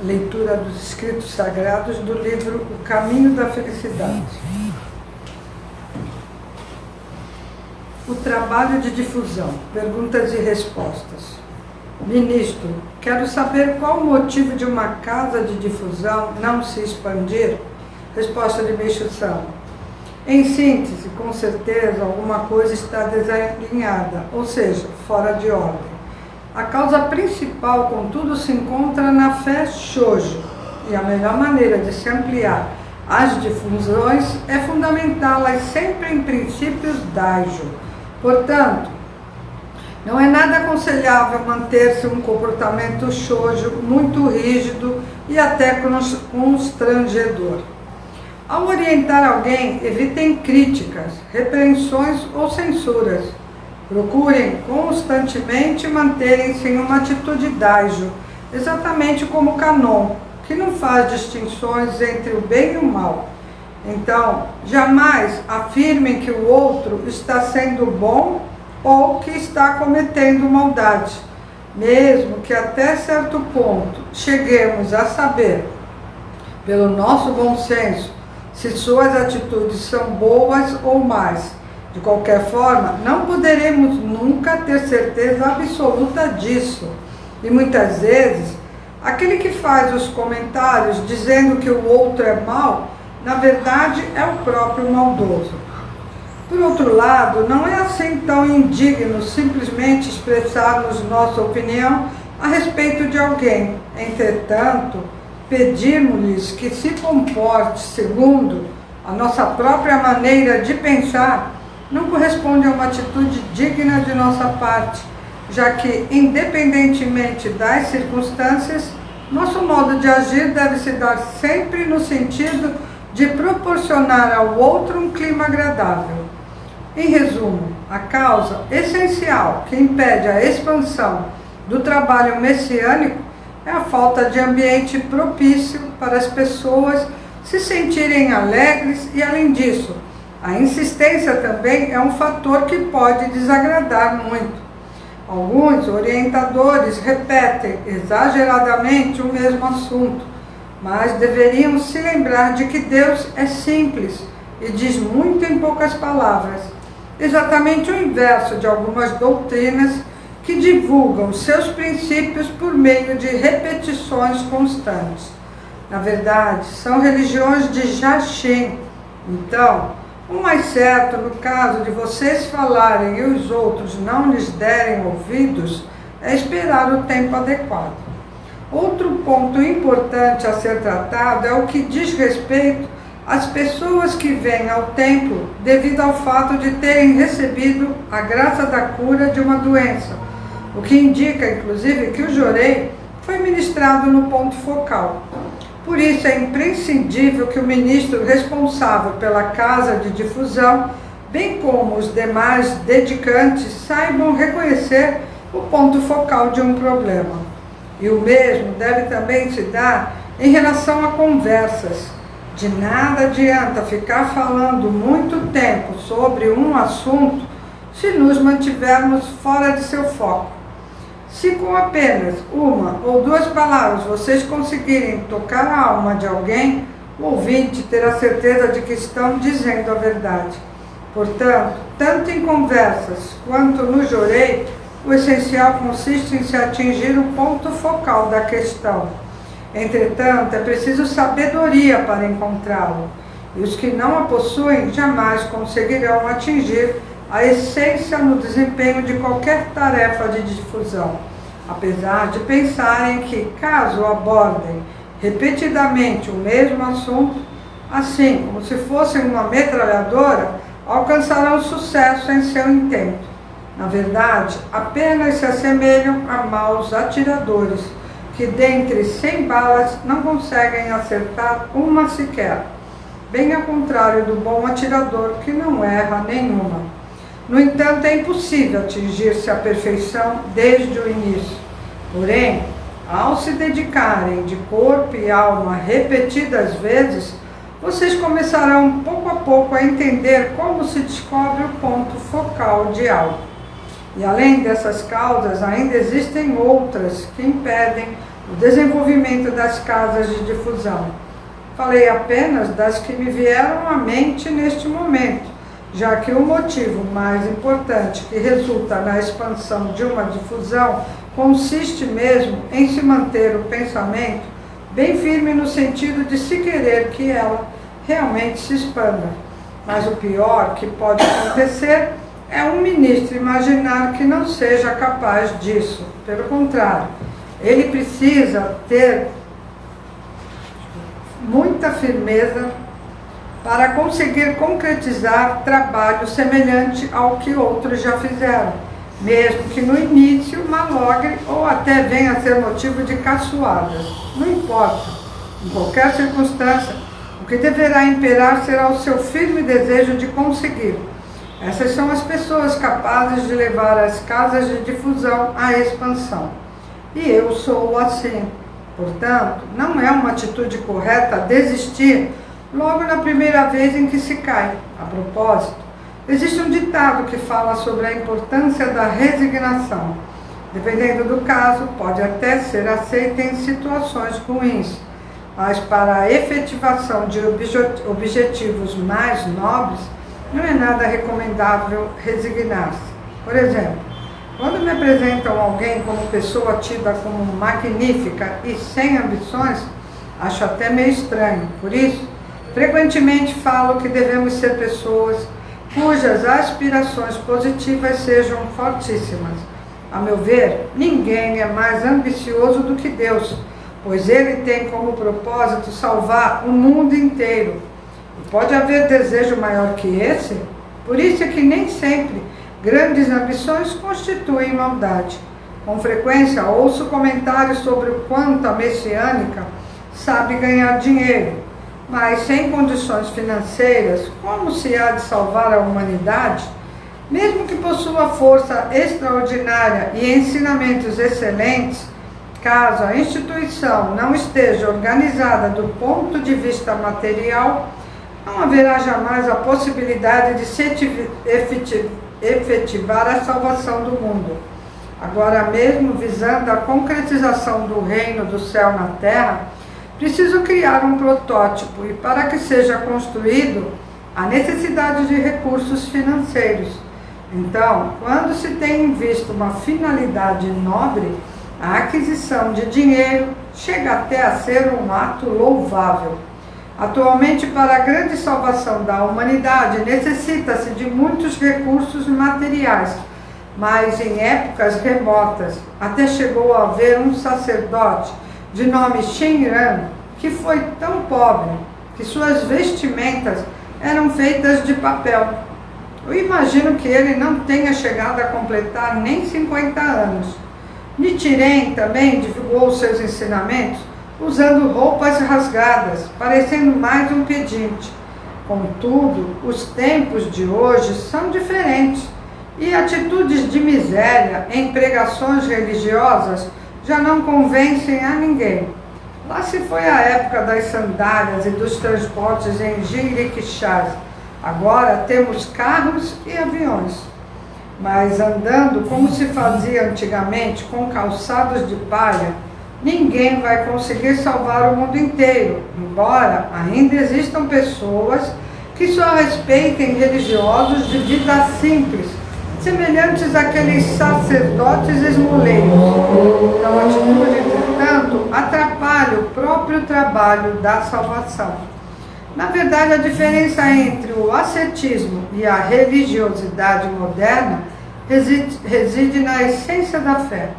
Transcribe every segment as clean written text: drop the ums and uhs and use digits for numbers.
Leitura dos escritos sagrados do livro O Caminho da Felicidade. O trabalho de difusão, perguntas e respostas. Ministro, quero saber qual o motivo de uma casa de difusão não se expandir? Resposta de Meixo Sama. Em síntese, com certeza, alguma coisa está desalinhada, ou seja, fora de ordem. A causa principal, contudo, se encontra na fé Shōjo, e a melhor maneira de se ampliar as difusões é fundamentá-las sempre em princípios Daijo. Portanto, não é nada aconselhável manter-se um comportamento Shōjo muito rígido e até constrangedor. Ao orientar alguém, evitem críticas, repreensões ou censuras. Procurem constantemente manterem-se em uma atitude Daijo, exatamente como o Kanon, que não faz distinções entre o bem e o mal. Então, jamais afirmem que o outro está sendo bom ou que está cometendo maldade, mesmo que até certo ponto cheguemos a saber, pelo nosso bom senso, se suas atitudes são boas ou más. De qualquer forma, não poderemos nunca ter certeza absoluta disso. E muitas vezes, aquele que faz os comentários dizendo que o outro é mau, na verdade é o próprio maldoso. Por outro lado, não é assim tão indigno simplesmente expressarmos nossa opinião a respeito de alguém. Entretanto, pedimos-lhes que se comporte segundo a nossa própria maneira de pensar, não corresponde a uma atitude digna de nossa parte, já que, independentemente das circunstâncias, nosso modo de agir deve se dar sempre no sentido de proporcionar ao outro um clima agradável. Em resumo, a causa essencial que impede a expansão do trabalho messiânico é a falta de ambiente propício para as pessoas se sentirem alegres e, além disso, a insistência também é um fator que pode desagradar muito. Alguns orientadores repetem exageradamente o mesmo assunto, mas deveriam se lembrar de que Deus é simples e diz muito em poucas palavras, exatamente o inverso de algumas doutrinas que divulgam seus princípios por meio de repetições constantes. Na verdade, são religiões de Jashin. Então, o mais certo, no caso de vocês falarem e os outros não lhes derem ouvidos, é esperar o tempo adequado. Outro ponto importante a ser tratado é o que diz respeito às pessoas que vêm ao templo devido ao fato de terem recebido a graça da cura de uma doença, o que indica, inclusive, que o jorei foi ministrado no ponto focal. Por isso é imprescindível que o ministro responsável pela casa de difusão, bem como os demais dedicantes, saibam reconhecer o ponto focal de um problema. E o mesmo deve também se dar em relação a conversas. De nada adianta ficar falando muito tempo sobre um assunto se nos mantivermos fora de seu foco. Se com apenas uma ou duas palavras vocês conseguirem tocar a alma de alguém, o ouvinte terá certeza de que estão dizendo a verdade. Portanto, tanto em conversas quanto no jorei, o essencial consiste em se atingir o ponto focal da questão. Entretanto, é preciso sabedoria para encontrá-lo, e os que não a possuem jamais conseguirão atingir a essência no desempenho de qualquer tarefa de difusão, apesar de pensarem que, caso abordem repetidamente o mesmo assunto, assim como se fossem uma metralhadora, alcançarão sucesso em seu intento. Na verdade, apenas se assemelham a maus atiradores, que dentre 100 balas não conseguem acertar uma sequer, bem ao contrário do bom atirador, que não erra nenhuma. No entanto, é impossível atingir-se à perfeição desde o início. Porém, ao se dedicarem de corpo e alma repetidas vezes, vocês começarão pouco a pouco a entender como se descobre o ponto focal de algo. E além dessas causas, ainda existem outras que impedem o desenvolvimento das casas de difusão. Falei apenas das que me vieram à mente neste momento, já que o motivo mais importante que resulta na expansão de uma difusão consiste mesmo em se manter o pensamento bem firme no sentido de se querer que ela realmente se expanda. Mas o pior que pode acontecer é um ministro imaginar que não seja capaz disso. Pelo contrário, ele precisa ter muita firmeza para conseguir concretizar trabalho semelhante ao que outros já fizeram, mesmo que no início malogre ou até venha a ser motivo de caçoadas. Não importa, em qualquer circunstância, o que deverá imperar será o seu firme desejo de conseguir. Essas são as pessoas capazes de levar as casas de difusão à expansão. E eu sou assim. Portanto, não é uma atitude correta desistir logo na primeira vez em que se cai. A propósito, existe um ditado que fala sobre a importância da resignação. Dependendo do caso, pode até ser aceita em situações ruins, mas para a efetivação de objetivos mais nobres, não é nada recomendável resignar-se. Por exemplo, quando me apresentam alguém como pessoa tida como magnífica e sem ambições, acho até meio estranho. Por isso, frequentemente falo que devemos ser pessoas cujas aspirações positivas sejam fortíssimas. A meu ver, ninguém é mais ambicioso do que Deus, pois Ele tem como propósito salvar o mundo inteiro. E pode haver desejo maior que esse? Por isso é que nem sempre grandes ambições constituem maldade. Com frequência ouço comentários sobre o quanto a messiânica sabe ganhar dinheiro, mas sem condições financeiras, como se há de salvar a humanidade? Mesmo que possua força extraordinária e ensinamentos excelentes, caso a instituição não esteja organizada do ponto de vista material, não haverá jamais a possibilidade de se efetivar a salvação do mundo. Agora mesmo, visando a concretização do reino do céu na terra, preciso criar um protótipo e para que seja construído, há necessidade de recursos financeiros. Então, quando se tem em vista uma finalidade nobre, a aquisição de dinheiro chega até a ser um ato louvável. Atualmente, para a grande salvação da humanidade, necessita-se de muitos recursos materiais, mas em épocas remotas, até chegou a haver um sacerdote de nome Shenran, que foi tão pobre que suas vestimentas eram feitas de papel. Eu imagino que ele não tenha chegado a completar nem 50 anos. Nichiren também divulgou seus ensinamentos usando roupas rasgadas, parecendo mais um pedinte. Contudo, os tempos de hoje são diferentes e atitudes de miséria em pregações religiosas já não convencem a ninguém. Lá se foi a época das sandálias e dos transportes em jinriquixás. Agora temos carros e aviões. Mas andando como se fazia antigamente, com calçados de palha, ninguém vai conseguir salvar o mundo inteiro, embora ainda existam pessoas que só respeitem religiosos de vida simples, semelhantes àqueles sacerdotes esmoleiros. Então, a atitude, portanto, atrapalha o próprio trabalho da salvação. Na verdade, a diferença entre o ascetismo e a religiosidade moderna reside na essência da fé.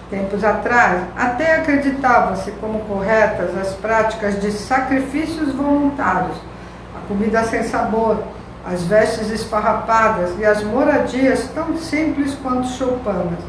Tempos atrás, até acreditava-se como corretas as práticas de sacrifícios voluntários, a comida sem sabor, as vestes esfarrapadas e as moradias tão simples quanto choupanas.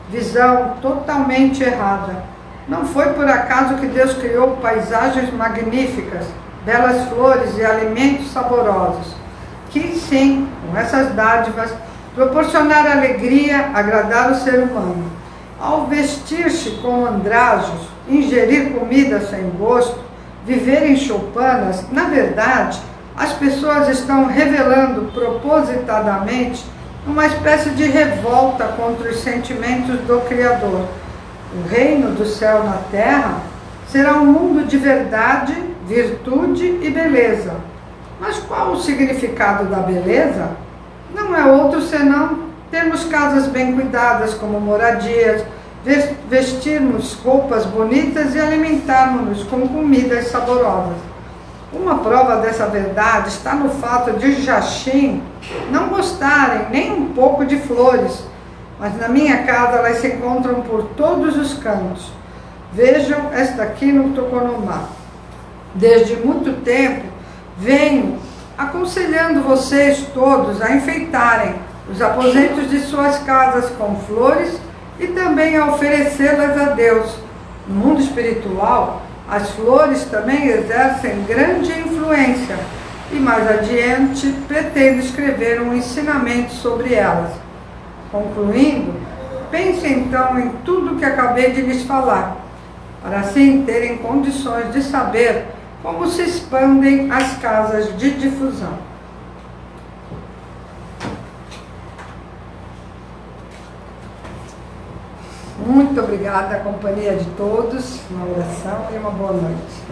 Visão totalmente errada. Não foi por acaso que Deus criou paisagens magníficas, belas flores e alimentos saborosos. Quis sim, com essas dádivas, proporcionar alegria, agradar o ser humano. Ao vestir-se com andrajos, ingerir comida sem gosto, viver em choupanas, na verdade, as pessoas estão revelando propositadamente uma espécie de revolta contra os sentimentos do Criador. O reino do céu na terra será um mundo de verdade, virtude e beleza. Mas qual o significado da beleza? Não é outro senão termos casas bem cuidadas como moradias, vestirmos roupas bonitas e alimentarmos-nos com comidas saborosas. Uma prova dessa verdade está no fato de os Jachim não gostarem nem um pouco de flores, mas na minha casa elas se encontram por todos os cantos. Vejam esta aqui no Toconomá. Desde muito tempo venho aconselhando vocês todos a enfeitarem os aposentos de suas casas com flores e também a oferecê-las a Deus. No mundo espiritual, as flores também exercem grande influência e mais adiante pretendo escrever um ensinamento sobre elas. Concluindo, pense então em tudo que acabei de lhes falar, para assim terem condições de saber como se expandem as casas de difusão. Muito obrigada à companhia de todos, uma oração e uma boa noite.